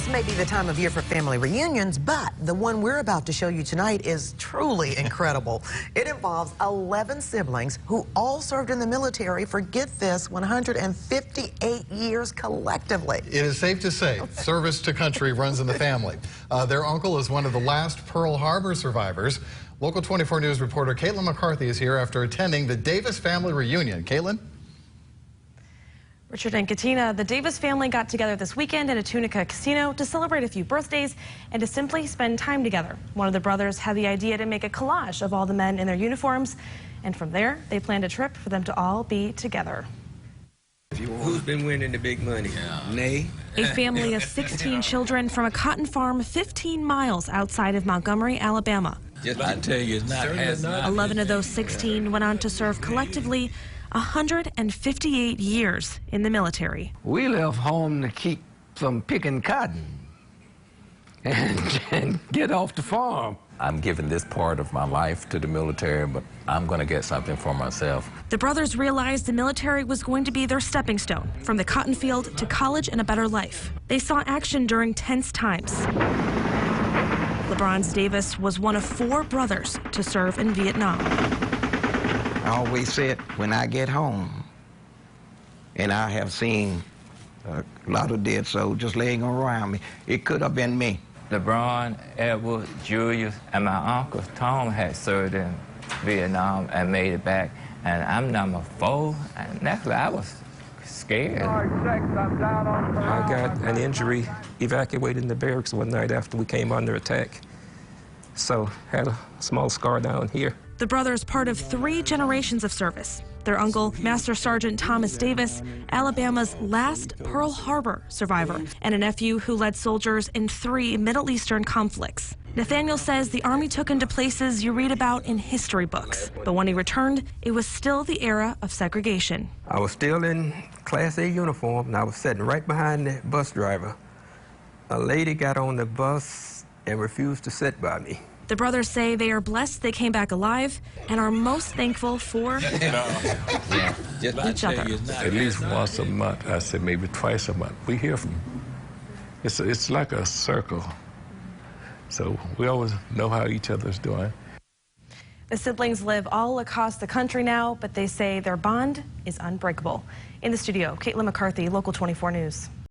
This may be the time of year for family reunions, but the one we're about to show you tonight is truly incredible. It involves 11 siblings who all served in the military for, get this, 158 years collectively. It is safe to say service to country runs in the family. Their uncle is one of the last Pearl Harbor survivors. Local 24 News reporter Caitlin McCarthy is here after attending the Davis family reunion. Caitlin? Richard and Katina, the Davis family got together this weekend at a Tunica casino to celebrate a few birthdays and to simply spend time together. One of the brothers had the idea to make a collage of all the men in their uniforms, and from there, they planned a trip for them to all be together. Who's been winning the big money? Nay. A family of 16 children from a cotton farm 15 miles outside of Montgomery, Alabama. I tell you, it's not 11 of those 16 went on to serve collectively 158 years in the military. We left home to keep from picking cotton and get off the farm. I'm giving this part of my life to the military, but I'm going to get something for myself. The brothers realized the military was going to be their stepping stone from the cotton field to college and a better life. They saw action during tense times. LeBron's Davis was one of 4 brothers to serve in Vietnam. I always said, when I get home, and I have seen a lot of dead soldiers laying around me, it could have been me. LeBron, Edward, Julius, and my uncle Tom had served in Vietnam and made it back. And I'm number 4, and naturally I was scared. I got an injury, evacuated in the barracks one night after we came under attack. So had a small scar down here. The brothers part of 3 generations of service. Their uncle, Master Sergeant Thomas Davis, Alabama's last Pearl Harbor survivor, and a nephew who led soldiers in 3 Middle Eastern conflicts. Nathaniel says the Army took him to places you read about in history books, but when he returned, it was still the era of segregation. I was still in Class A uniform, and I was sitting right behind the bus driver. A lady got on the bus and refused to sit by me. The brothers say they are blessed they came back alive and are most thankful for each other. At least once a month, I said maybe twice a month, we hear from them. It's like a circle. So we always know how each other's doing. The siblings live all across the country now, but they say their bond is unbreakable. In the studio, Caitlin McCarthy, Local 24 News.